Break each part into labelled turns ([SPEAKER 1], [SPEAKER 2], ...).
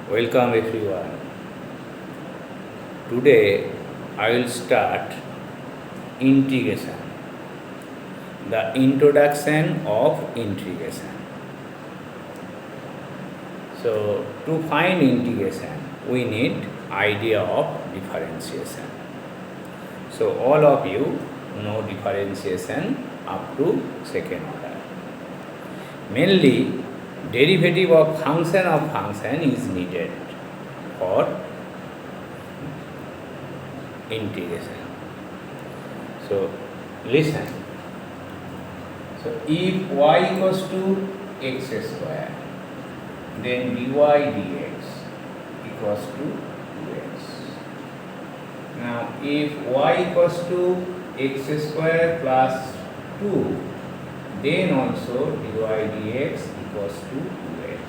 [SPEAKER 1] Welcome everyone. Today I will start integration, the introduction of integration. So to find integration we need idea of differentiation. So all of you know differentiation up to second order. Mainly derivative of function is needed for integration. So listen. So if y equals to x square, then dy dx equals to 2x. Now if y equals to x square plus 2, then also dy dx equals to 2x.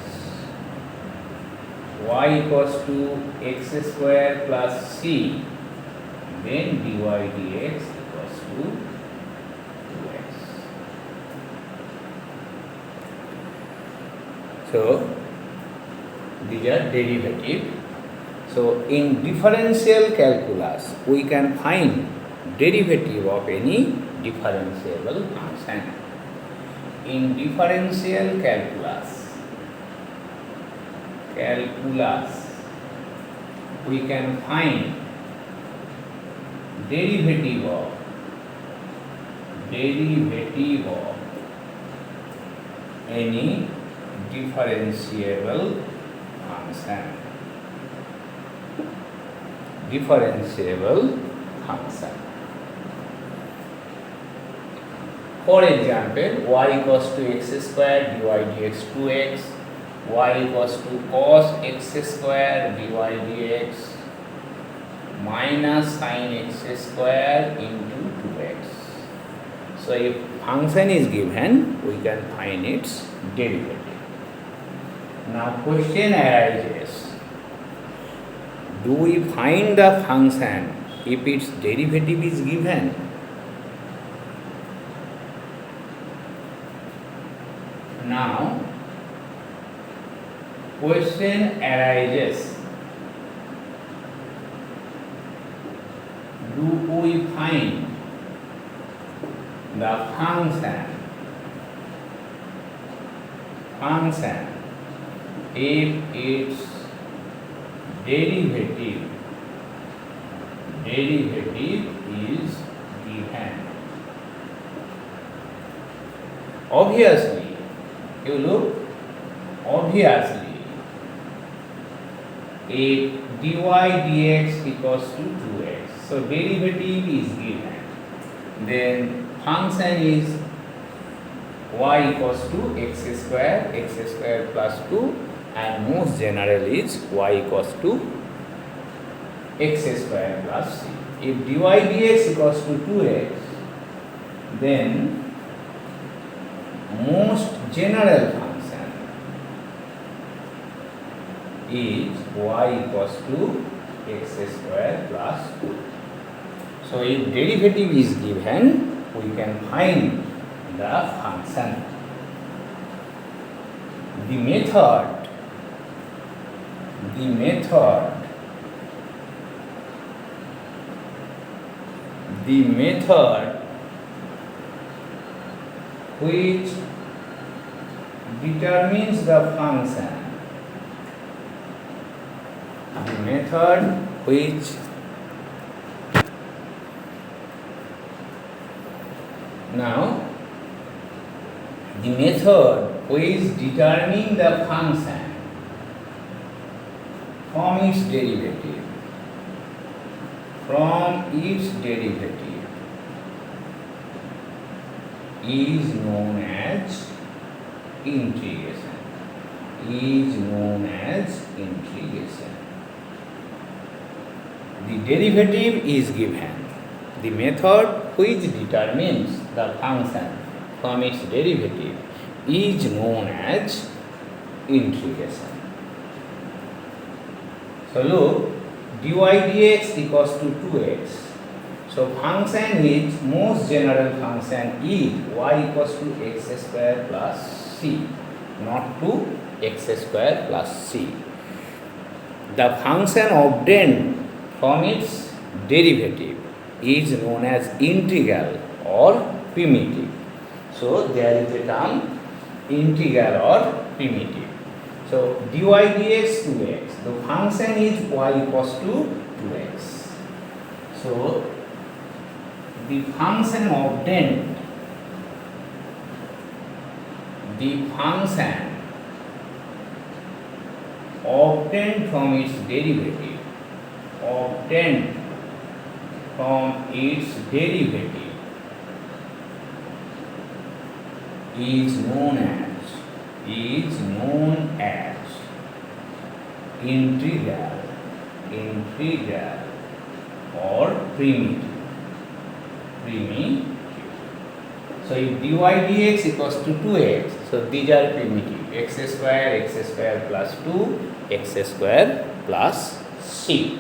[SPEAKER 1] Y equals to x square plus c, then dy dx equals to 2x. So these are derivative. So in differential calculus we can find derivative of any differentiable function. In differential calculus we can find derivative of any differentiable function. For example, y equals to x square, dy dx 2x, y equals to cos x square, dy dx minus sin x square into 2x. So if function is given, we can find its derivative. Now question arises, do we find the function if its derivative is given? Now question arises, do we find the function if its derivative is given? Obviously, you look, if dy dx equals to 2x, so derivative is given, then function is y equals to x square plus 2, and most general is y equals to x square plus c. If dy dx equals to 2x, then most general function is y equals to x square plus 2. So if derivative is given, we can find the function. The method which determines the function, now the method which determines the function from its derivative is known as integration. The derivative is given. The method which determines the function from its derivative is known as integration. So look, dy dx equals to 2x. So function is, most general function is y equals to x square plus c, not to x square plus c. the function obtained from its derivative is known as integral or primitive. So there is a term integral or primitive. So dy dx 2x, the function is y equals to 2x. So the function obtained, from its derivative, is known as integral or primitive. So if dy dx equals to 2x, so these are primitive, x square plus 2, x square plus c.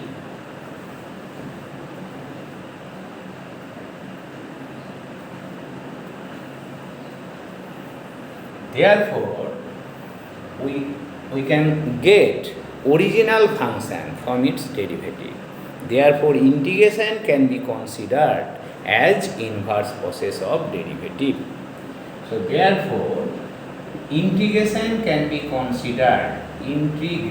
[SPEAKER 1] Therefore, we can get original function from its derivative. Therefore, integration can be considered as inverse process of derivative. So, therefore, integration can be considered as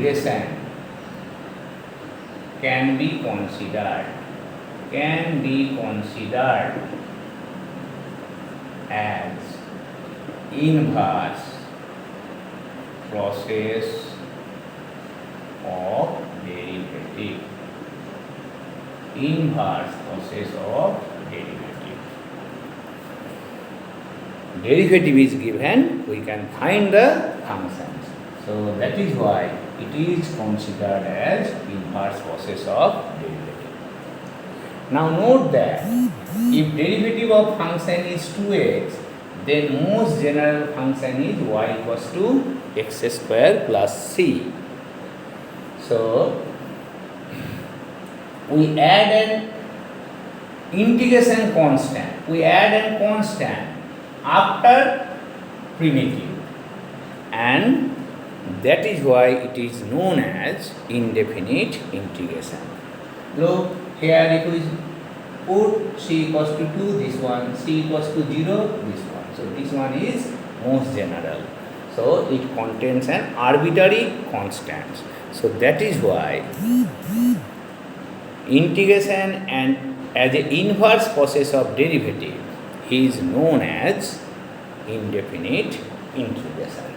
[SPEAKER 1] inverse process of derivative. Derivative is given, we can find the functions. So that is why it is considered as inverse process of derivative. Now note that if derivative of function is 2x, then most general function is y equals to x square plus c. So we add an integration constant. After primitive, and that is why it is known as indefinite integration. Look, here it is put c equals to 2, this one, c equals to 0, this one. So this one is most general. So it contains an arbitrary constant. So that is why integration and as an inverse process of derivative is known as indefinite integration.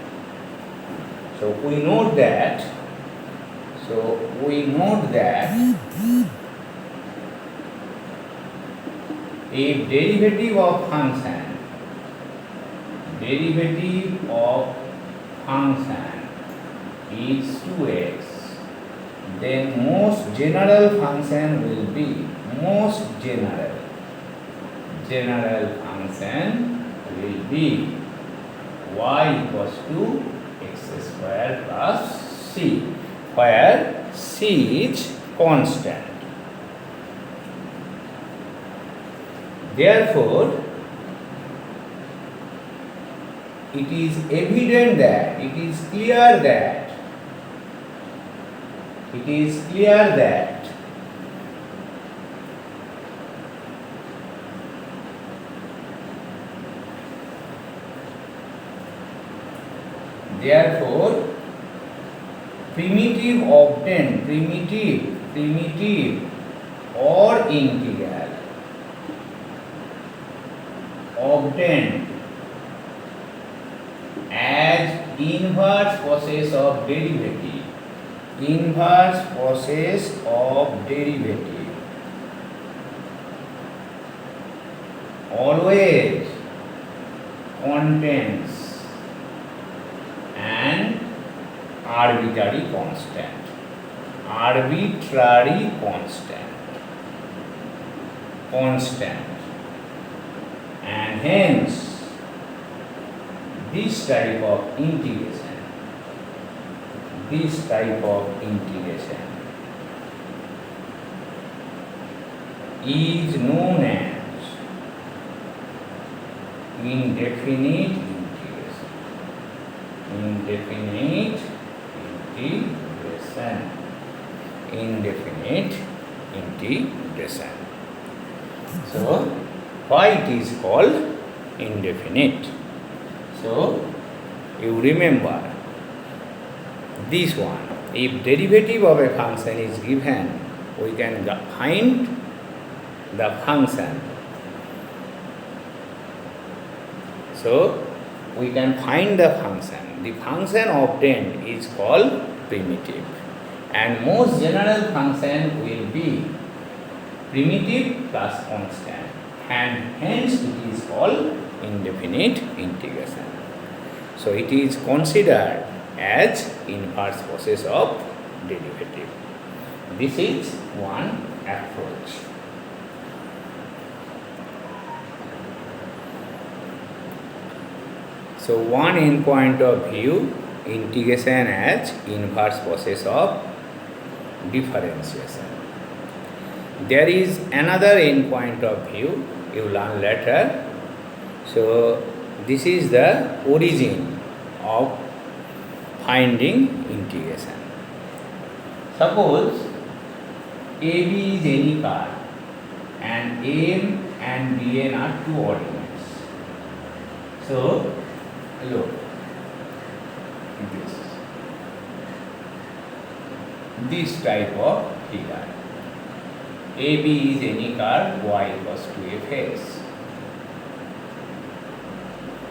[SPEAKER 1] So we note that if derivative of function is 2x, then most general function will be y equals to x square plus c, where c is constant. Therefore, it is evident that, it is clear that therefore primitive or integral obtained as inverse process of derivative always contains an arbitrary constant, and hence this type of integration is known as indefinite integration. indefinite integration. So, why it is called indefinite? So, you remember this one. If derivative of a function is given, we can find the function. So, we can find the function. The function obtained is called primitive, and most general function will be primitive plus constant, and hence it is called indefinite integration. So, it is considered as inverse process of derivative. This is one approach. So, one in point of view, integration as inverse process of differentiation. There is another in point of view, you learn later. So, this is the origin of finding integration. Suppose AB is any car and AM and BN are two ordinates. So, look, this type of figure. AB is any car, Y equals to Fs.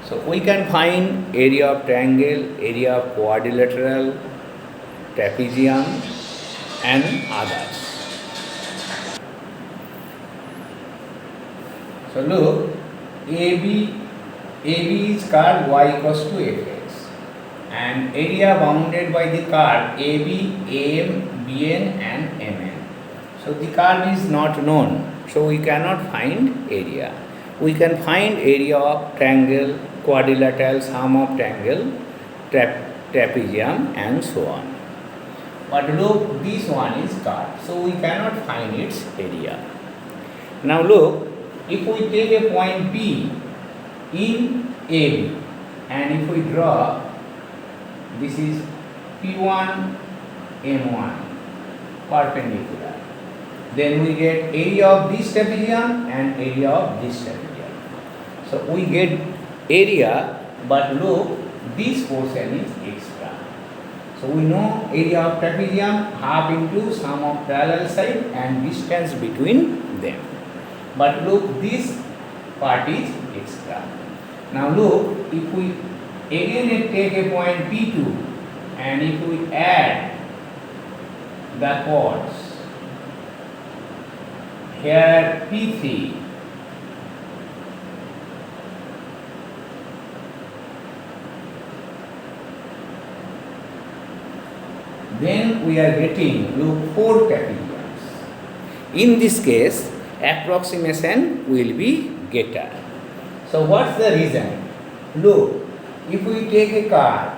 [SPEAKER 1] So, we can find area of triangle, area of quadrilateral, trapezium and others. So, look, AB is curve Y equals to Fx, and area bounded by the curve AB, AM, BN and MN. So, the curve is not known, so we cannot find area. We can find area of triangle, quadrilateral, sum of triangle, trapezium and so on. But look, this one is curved, so we cannot find its area. Now look, if we take a point P in AB, and if we draw, this is P1, M1, perpendicular, then we get area of this trapezium and area of this trapezium. So we get area, but look, this portion is extra. So we know area of trapezium half into sum of parallel side and distance between them. But look, this part is extra. Now look, if we again take a point P2 and if we add the chords, here P3, then we are getting, look, 4 trapeziums. In this case, approximation will be greater. So what's the reason? Look, if we take a curve,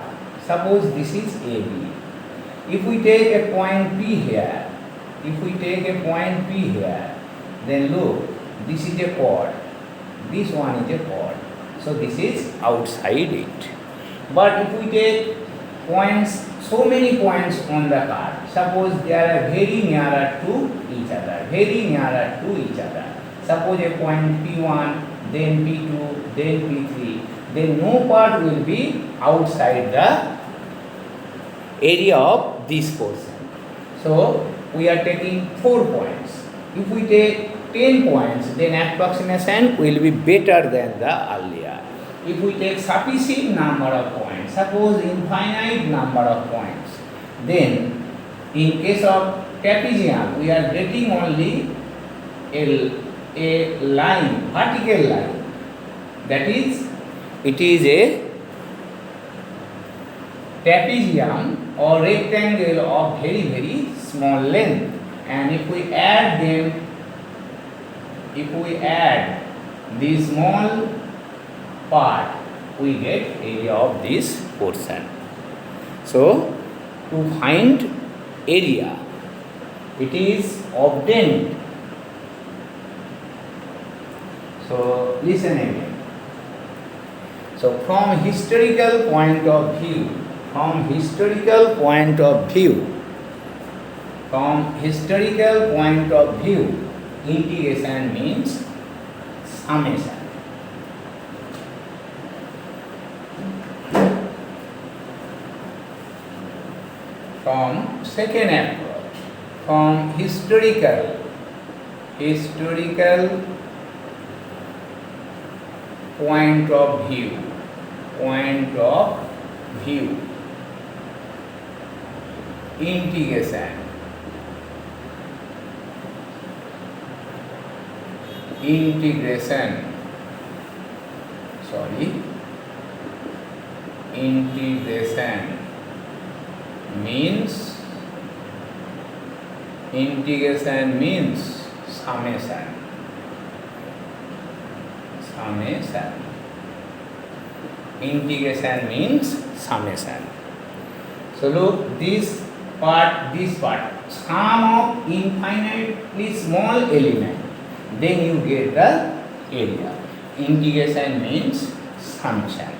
[SPEAKER 1] suppose this is AB. If we take a point P here, then look, this is a chord, this one is a chord. So this is outside it. But if we take points, so many points on the card, suppose they are very nearer to each other, suppose a point P1, then P2, then P3, then no part will be outside the area of this portion. So we are taking 4 points. If we take 10 points, then approximation will be better than the earlier. If we take sufficient number of points, suppose infinite number of points, then in case of trapezium, we are getting only a line, vertical line. That is, it is a trapezium or rectangle of very, very small length. And if we add them, this small part, we get area of this portion. So, to find area, it is obtained. So, listen again. So, from historical point of view, From historical point of view, integration means summation. From second approach, from historical point of view, integration means summation. Integration means summation. So look, this part, sum of infinitely small element, then you get the area. Integration means summation.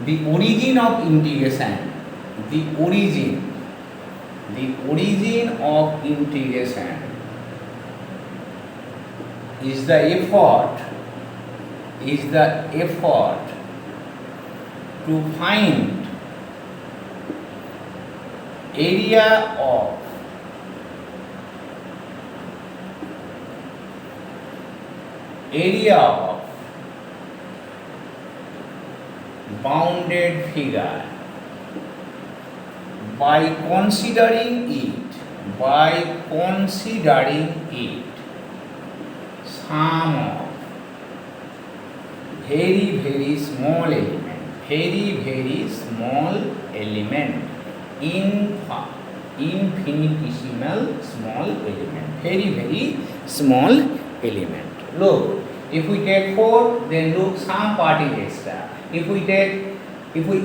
[SPEAKER 1] The origin of integration, the origin of integration is the effort to find area of bounded figure by considering it sum of very small element, infinitesimal small element, very small element. Look, if we take 4, then look, some part is extra. If we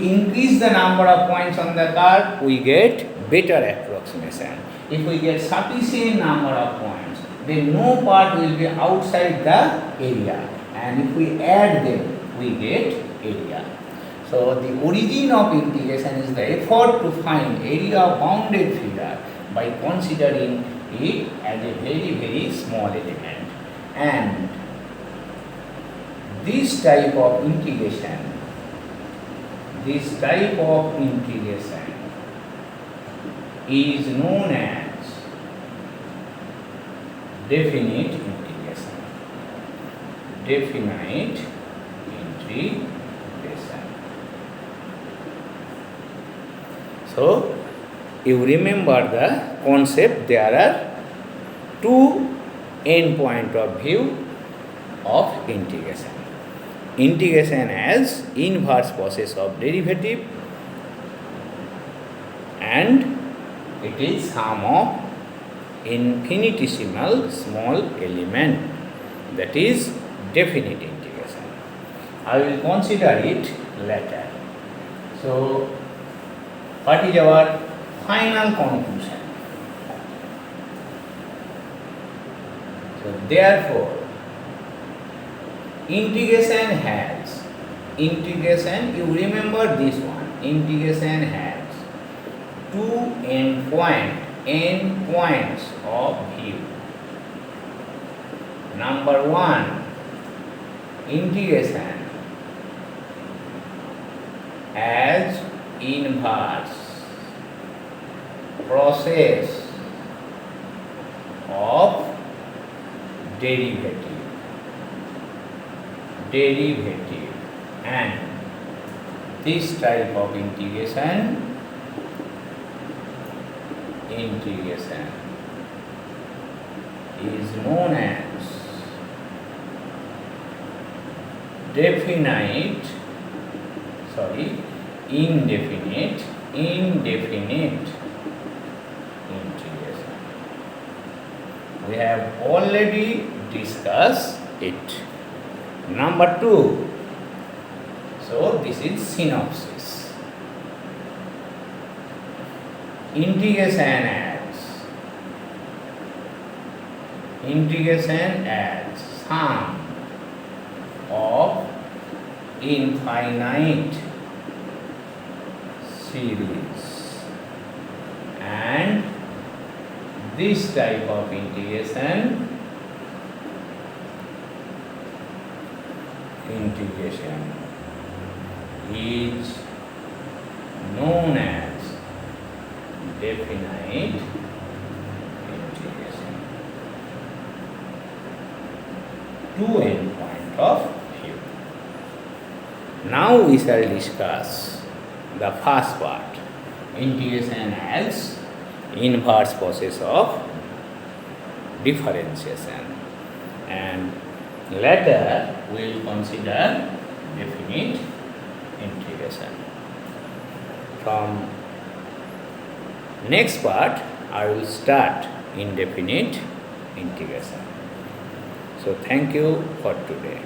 [SPEAKER 1] increase the number of points on the curve, we get better approximation. If we get sufficient number of points, then no part will be outside the area, and if we add them, we get area. So the origin of integration is the effort to find area of bounded figure by considering it as a very small element. And this type of integration is known as definite integration. So you remember the concept. There are two end point of view of integration. Integration as inverse process of derivative, and it is sum of infinitesimal small element, that is definite integration. I will consider it later. So what is our final conclusion? So therefore, integration, you remember this one, integration has two end points of view. Number 1, integration as inverse process of derivative, and this type of integration is known as indefinite integration. We have already discussed it. Number 2. So this is synopsis. Integration as sum of infinite series this type of integration is known as definite integration to n point of view. Now we shall discuss the first part, integration as inverse process of differentiation, and later we will consider definite integration. From next part I will start indefinite integration. So thank you for today.